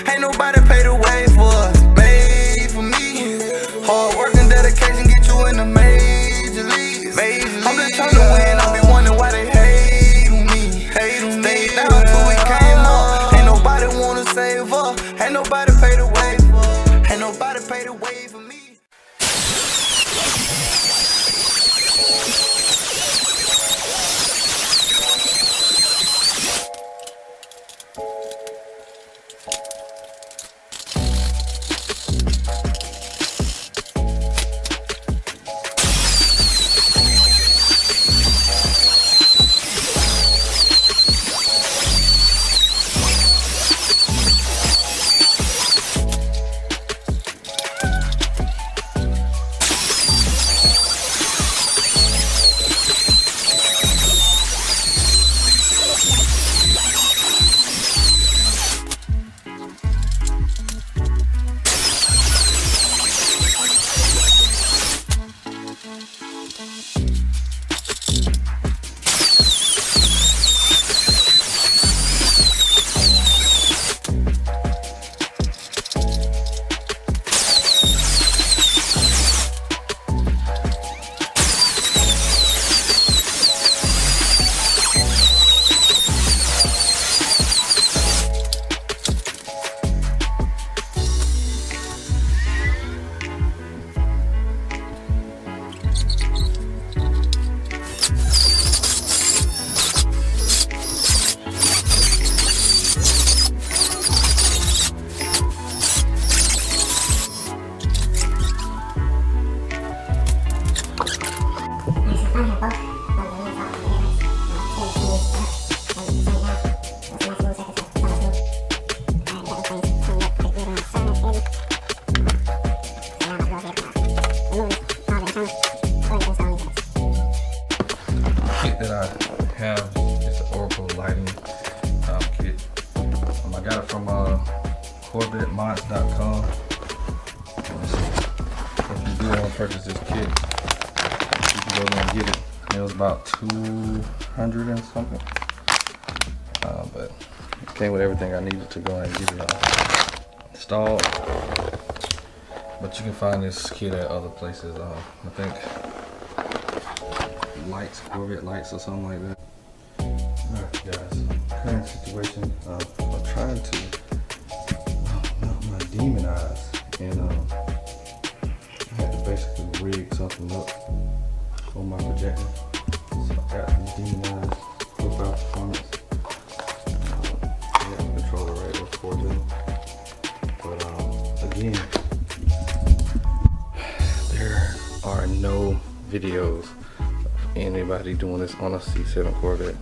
Ain't nobody pay the way for us. Made for me. Hard work and dedication get you in the major leagues. I'm just trying to win. I be wondering why they hate on me. Stayed down till we came up. Ain't nobody wanna save up. Ain't nobody pay the way for us. Ain't nobody pay the way for me. That I have is an Oracle lighting kit. I got it from CorvetteMods.com. If you do want to purchase this kit, you can go there and get it. It was about $200 and something, but it came with everything I needed to go and get it installed. But you can find this kit at other places. I think lights, Corvette lights or something like that. Alright guys, current situation, I'm trying to mount my Demon Eyes, and I had to basically rig something up on my projector. So I got these Demon Eyes, profile performance. I got the controller right there for them. But again, there are no videos anybody doing this on a C7 Corvette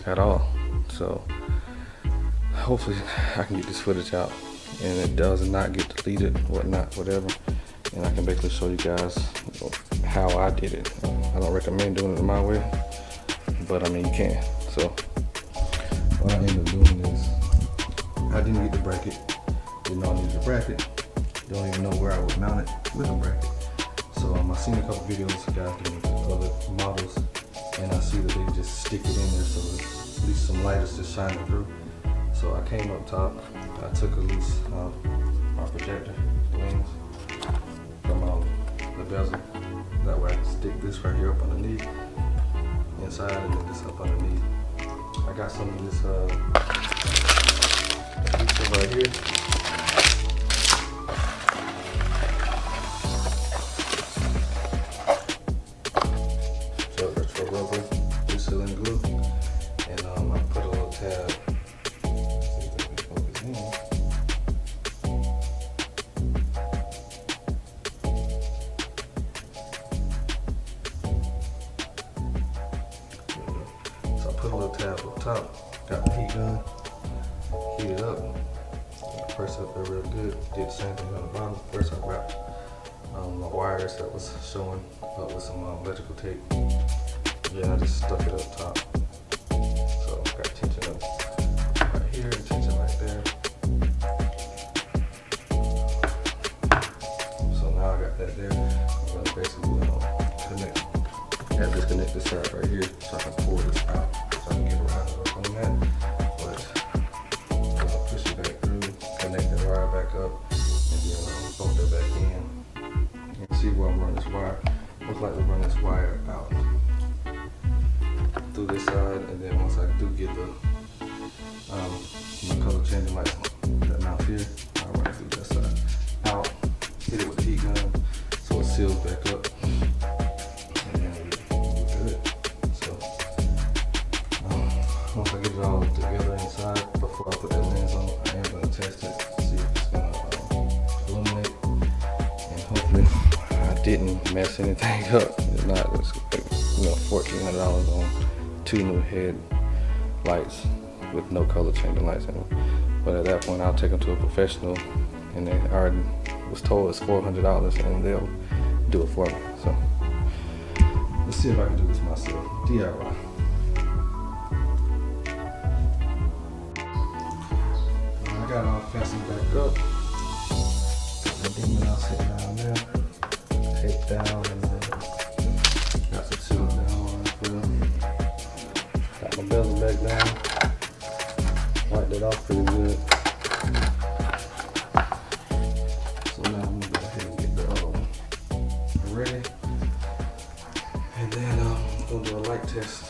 at all. So hopefully I can get this footage out and it does not get deleted, whatnot, whatever, and I can basically show you guys how I did it. I don't recommend doing it my way, but I mean you can. So what I ended up doing is I didn't get the bracket, didn't know I needed a bracket, don't even know where I would mount it with a bracket. So I seen a couple videos of guys doing other models, and I see that they just stick it in there so at least some light is just shining through. So I came up top, I took a loose my projector wings from the bezel. That way I can stick this right here up underneath, inside, and then this up underneath. I got some of this adhesive right here. Rubber, sealing glue, and I put a little tab. See if I can focus in. So I put a little tab up top, got the heat gun, heat it up, press up there real good. Did the same thing on the bottom. First I wrapped my wires that was showing up with some electrical tape. Yeah, I just stuck it up top. So got tension up right here, tension right there. So now I got that there. I'm gonna basically disconnect this side right here so I can pull this out so I can get around it on that. But I'm gonna push it back through. like to run this wire out through this side, and then once I do get the my color changing light that mount here, I'll run it through that side out, hit it with the heat gun so it seals back up, and then we're good. So once I get it all together inside, before I put that lens on, I am going to test it, see if it's going to illuminate, and hopefully I didn't mess anything up. If not, it's like, you know, $1,400 on 2 new headlights with no color changing lights in them. But at that point, I'll take them to a professional, and they already was told it's $400, and they'll do it for me. So let's see if I can do this myself. DIY. I got it all fastened back up. The Demon Eyes sitting down there, tape down, and then got some seal down on it for them. Got my bezel back down. Wiped it off pretty good. So now I'm gonna go ahead and get the other one ready. And then I'm gonna do a light test.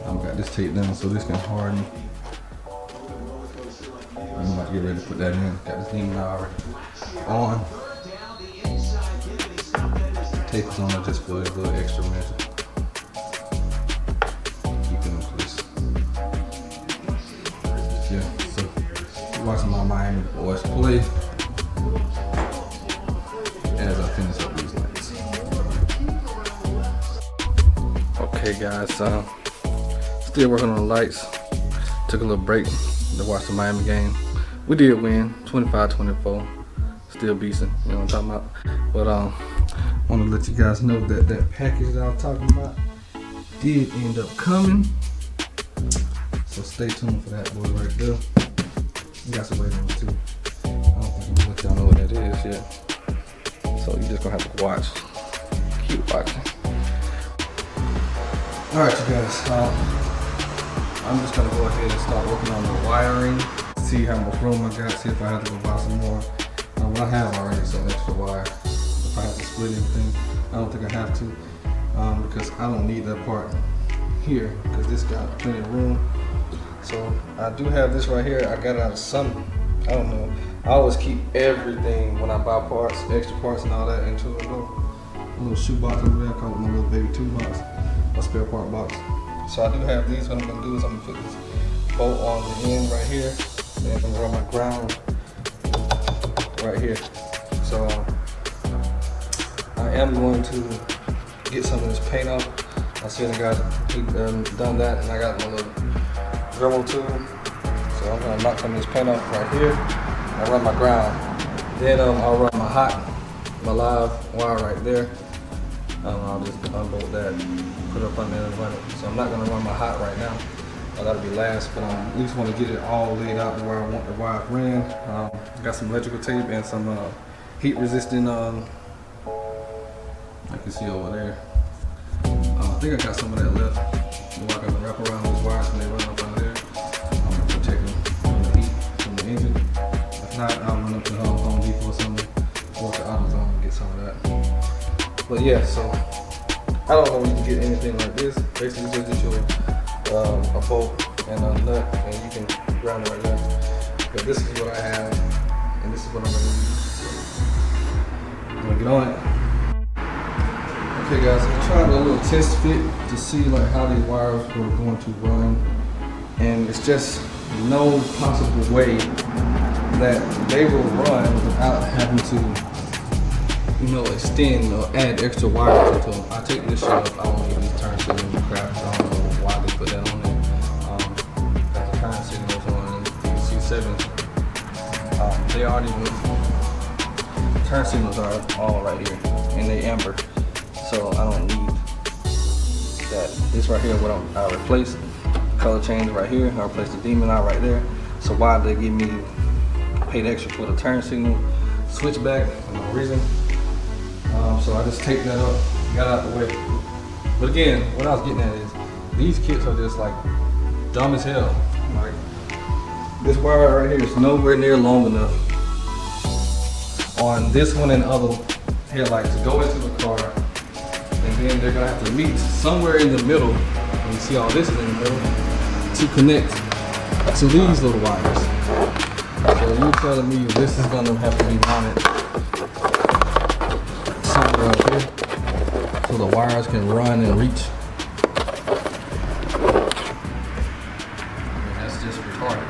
I've got this tape down so this can harden. I'm about to get ready to put that in. Got this Demon Eye already on. Tape is on there just for a little extra measure. Yeah, so watching my Miami boys play as I finish up these lights. Okay guys, still working on the lights. Took a little break to watch the Miami game. We did win, 25-24. Still beasting, you know what I'm talking about. But I want to let you guys know that that package that I was talking about did end up coming. So stay tuned for that boy right there. You got some wait on it too. I don't think I'm gonna let y'all know what that is yet. So you just gonna have to watch. Keep watching. Alright you guys, I'm just gonna go ahead and start working on the wiring. See how much room I got, see if I have to go buy some more. I have already some extra wire. If I have to split anything, I don't think I have to. Because I don't need that part here, because this got plenty of room. So I do have this right here. I got it out of some, I don't know. I always keep everything when I buy parts, extra parts and all that, into a little shoe box over there. I call it my little baby toolbox, a spare part box. So I do have these. What I'm gonna do is I'm gonna put this bolt on the end right here, and I'm gonna run my ground right here. So I am going to get some of this paint off. I see the guys done that, and I got my little Dremel tool. So I'm gonna knock some of this paint off right here and run my ground. Then I'll run my live wire right there. I'll just unbolt that, put it up on there and run it. So I'm not gonna run my hot right now. That'll be last, but I at least want to get it all laid out where I want the wire ran. Got some electrical tape and some heat resistant. I can see over there. I think I got some of that left. I'm gonna wrap around those wires when they run up out there. I'm gonna protect them from the heat from the engine. If not, I'll run up to Home Depot or something, or to AutoZone and get some of that. But yeah, so I don't know if you can get anything like this. Basically, just get your a bolt and a nut, and you can ground it right there. But this is what I have, and this is what I'm gonna use. I'm gonna get on it. Okay guys, I'm trying a little test fit to see like how these wires were going to run, and it's just no possible way that they will run without having to, you know, extend or add extra wires into them. I take this shit up, I don't need these turn signal crap, I don't know why they put that on there. Got the turn signals on the C7. They already moved. Turn signals are all right here, and they amber. So I don't need that. This right here, what I replaced, color change right here. I replaced the Demon Eye right there. So why did they give me paid extra for the turn signal switchback? For no reason. So I just taped that up, got out the way. But again, what I was getting at is these kits are just like dumb as hell. Like this wire right here is nowhere near long enough on this one and the other headlights go into the car, and then they're gonna have to meet somewhere in the middle. And you see all this in the middle to connect to these little wires. So you're telling me this is gonna have to be mounted somewhere up here so the wires can run and reach. That's just retarded.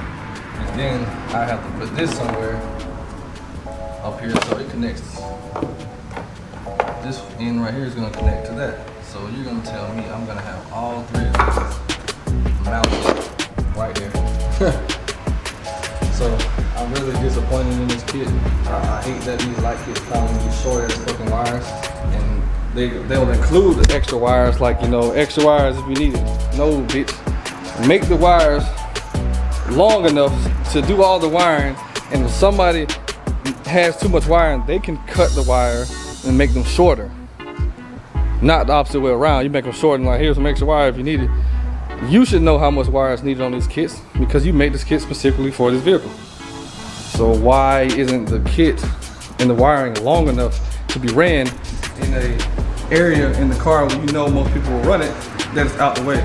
And then I have to put this somewhere up here so it connects. This end right here is gonna connect to that. So you're gonna tell me I'm gonna have all three of these mounted right there. So I'm really disappointed in this kit. I hate that these light kits come with these short ass fucking wires, and they'll include the extra wires, like, you know, extra wires if you need it. No, bitch. Make the wires long enough to do all the wiring, and if somebody has too much wiring, they can cut the wire and make them shorter. Not the opposite way around. You make them short and like, here's some extra wire if you need it. You should know how much wire is needed on these kits because you made this kit specifically for this vehicle. So why isn't the kit and the wiring long enough to be ran in a area in the car where you know most people will run it, that is out the way?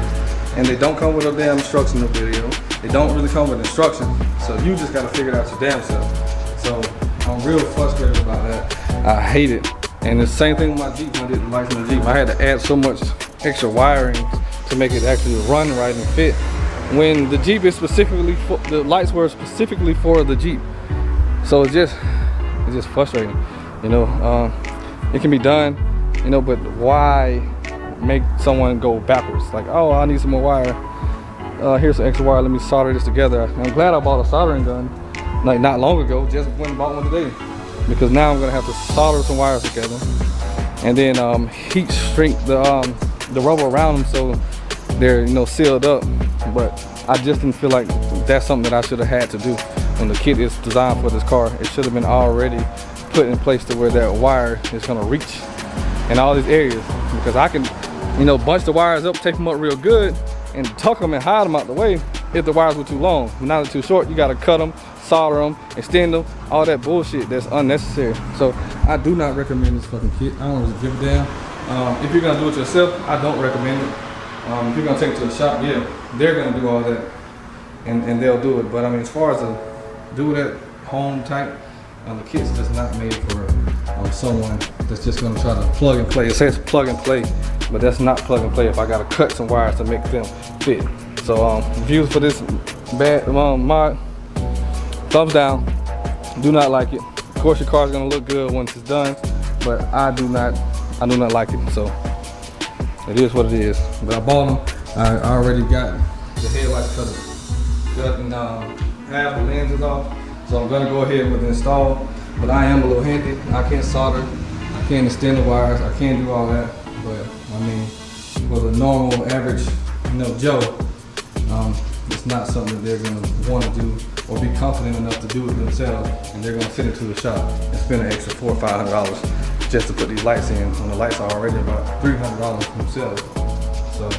And they don't come with a damn instructional video. They don't really come with instructions. So you just gotta figure it out your damn self. So I'm real frustrated about that. I hate it. And the same thing with my Jeep. When I did the lights in the Jeep, I had to add so much extra wiring to make it actually run right and fit. When the Jeep is specifically for, the lights were specifically for the Jeep. So it's just frustrating. You know, it can be done, you know, but why make someone go backwards? Like, oh, I need some more wire. Here's some extra wire. Let me solder this together. I'm glad I bought a soldering gun, like not long ago. Just went and bought one today, because now I'm gonna have to solder some wires together, and then heat shrink the rubber around them so they're, you know, sealed up. But I just didn't feel like that's something that I should have had to do. When the kit is designed for this car, it should have been already put in place to where that wire is gonna reach in all these areas, because I can, you know, bunch the wires up, take them up real good, and tuck them and hide them out the way if the wires were too long. Now they're too short, you gotta cut them, solder them, extend them, all that bullshit that's unnecessary. So I do not recommend this fucking kit. I don't really give a damn. If you're gonna do it yourself, I don't recommend it. If you're gonna take it to the shop, yeah, they're gonna do all that, and they'll do it. But I mean, as far as a do it at home type, the kit's just not made for someone that's just gonna try to plug and play. It says plug and play, but that's not plug and play if I gotta cut some wires to make them fit. So reviews for this bad mod, thumbs down. Do not like it. Of course your car's gonna look good once it's done, but I do not like it. So it is what it is. But I bought them. I already got the headlights cut and half the lenses off. So I'm gonna go ahead with the install. But I am a little handy. I can't solder, I can't extend the wires, I can't do all that. But I mean, for the normal average, you know, Joe, it's not something that they're gonna want to do or be confident enough to do it themselves, and they're gonna send it to the shop and spend an extra $400 or $500 just to put these lights in, when the lights are already about $300 themselves. So,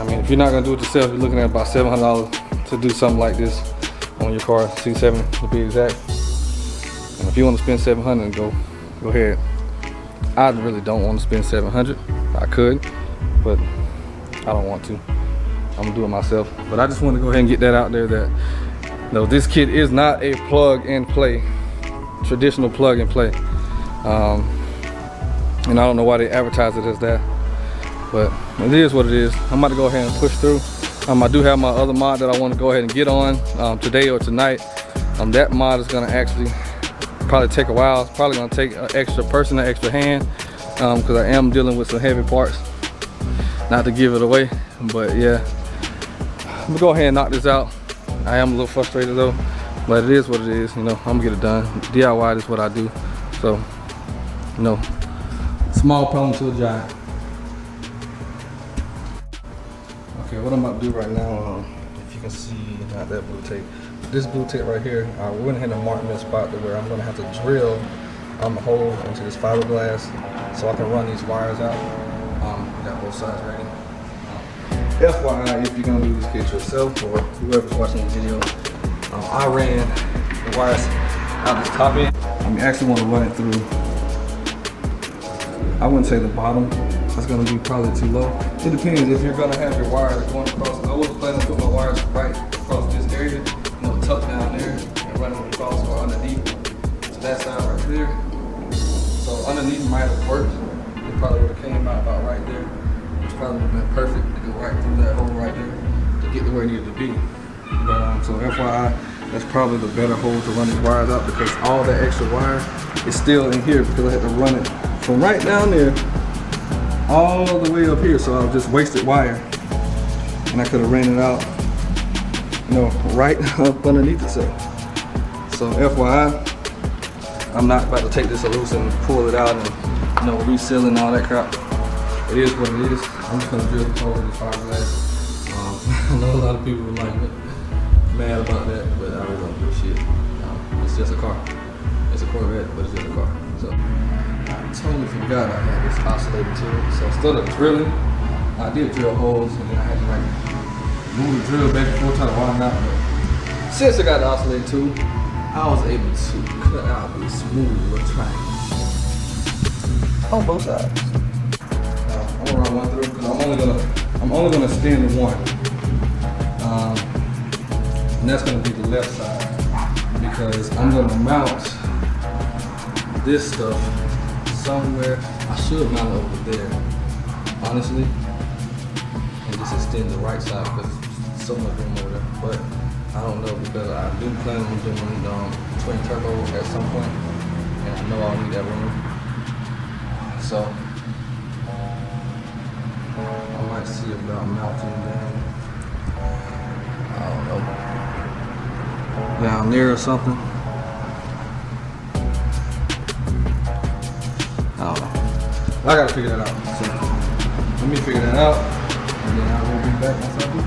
I mean, if you're not gonna do it yourself, you're looking at about $700 to do something like this on your car, C7 to be exact. And if you want to spend $700, go ahead. I really don't want to spend $700. I could, but I don't want to. I'm gonna do it myself. But I just want to go ahead and get that out there that no, this kit is not a plug and play, traditional plug and play. And I don't know why they advertise it as that, but it is what it is. I'm about to go ahead and push through. I do have my other mod that I want to go ahead and get on today or tonight. That mod is gonna actually probably take a while. It's probably gonna take an extra person, an extra hand, because I am dealing with some heavy parts. Not to give it away, but yeah. I'm gonna go ahead and knock this out. I am a little frustrated though, but it is what it is. You know, I'm gonna get it done. DIY is what I do. So, you know, small problem to a giant. Okay, what I'm about to do right now, if you can see, not that blue tape, this blue tape right here, I went ahead and marked me a spot to where I'm gonna have to drill a hole into this fiberglass so I can run these wires out. Got both sides ready. FYI, if you're gonna do this kit yourself or whoever's watching the video, I ran the wires out this top end. You actually want to run it through, I wouldn't say the bottom. That's going to be probably too low. It depends if you're going to have your wires going across. I was planning to put my wires right across this area, tuck down there and run them across or underneath to that side right there. So underneath might have worked. It probably would have came out about right there, which probably would have been perfect to go right through that hole right there to get to where it needed to be. But so FYI, that's probably the better hole to run these wires out, because all that extra wire is still in here because I had to run it from right down there all the way up here. So I just wasted wire, and I could have ran it out, right up underneath itself. So FYI, I'm not about to take this loose and pull it out and reseal and all that crap. It is what it is. I'm just gonna drill the hole in the fiberglass. I know a lot of people were like mad about that, but I really don't give a shit. It's just a car. It's a Corvette, but it's just a car. So I totally forgot I had this oscillator too. So instead of drilling, I did drill holes, and then I had to move the drill back and forth, try to widen out. But since I got the oscillator too, I was able to cut out these smooth little triangles on both sides. I'm gonna run one through because I'm only gonna stand the one, and that's gonna be the left side, because I'm gonna mount this stuff somewhere. I should mount it over there, honestly, and just extend the right side because there's so much room over there. But I don't know, because I do plan on doing twin turbo at some point, and I know I'll need that room. So I might see about mounting them, I don't know, down there or something. I don't know. I gotta figure that out. So let me figure that out, and then I will be back once I do.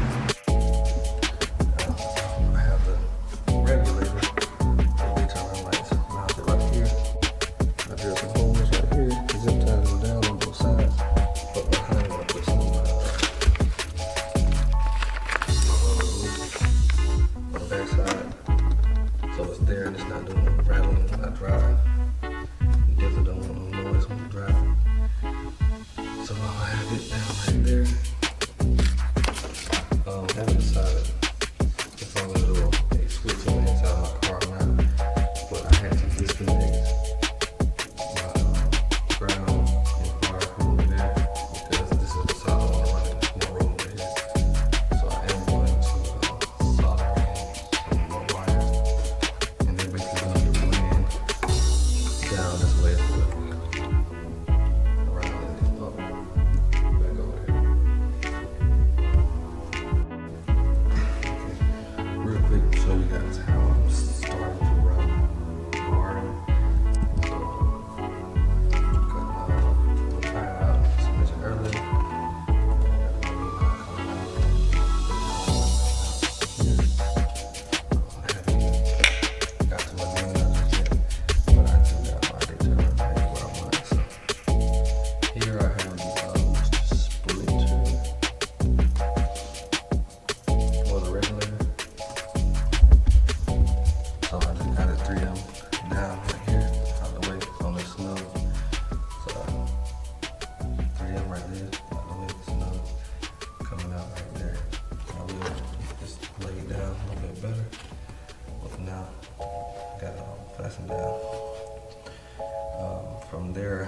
From there,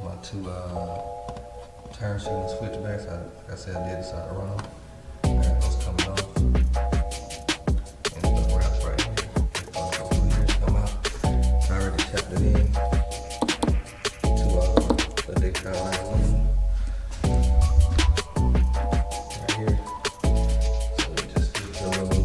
my two tire shooting switchbacks, like I said, I did decide to run them. I got those coming off. And the wraps right here. They're going to go through here, come out. I already tapped it in to the dick tire line right here. So we just do the little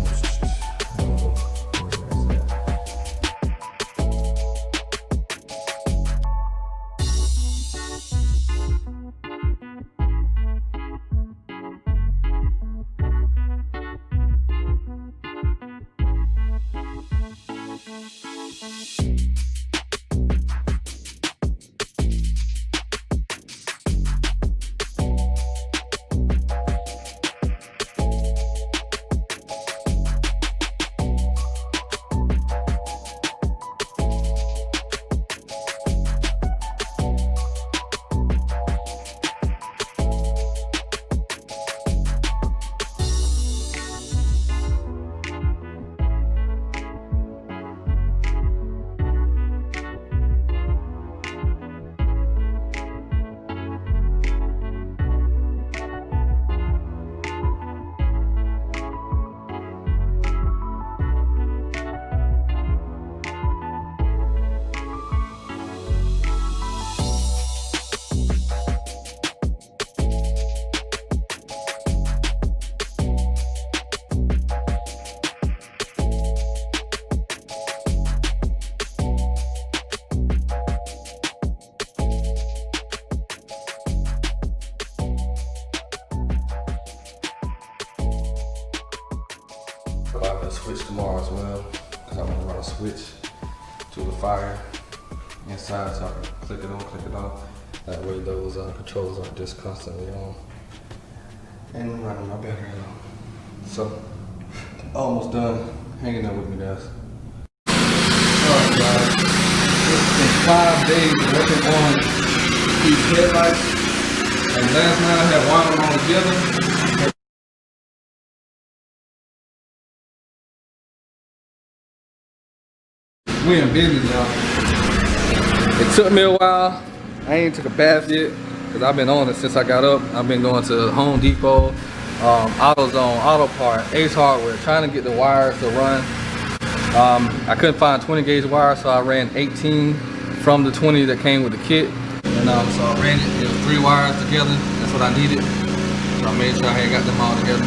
switch tomorrow as well, because I'm gonna run a switch to the fire inside so I can click it on, click it off. That way those controls are just constantly on and running my battery on. So, almost done hanging out with me, guys. Alright guys, it's been 5 days working on these headlights, and last night I had wound them all together. We in business, y'all. It took me a while. I ain't took a bath yet because I've been on it since I got up. I've been going to Home Depot, AutoZone, Auto Part, Ace Hardware, trying to get the wires to run. I couldn't find 20 gauge wire, so I ran 18 from the 20 that came with the kit. And so I ran it. It was 3 wires together. That's what I needed. So I made sure I had got them all together.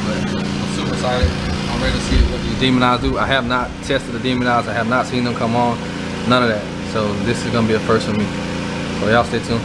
But I'm super excited. I'm ready to see what these Demon Eyes do. I have not tested the Demon Eyes. I have not seen them come on. None of that. So this is gonna be a first for me. So y'all stay tuned.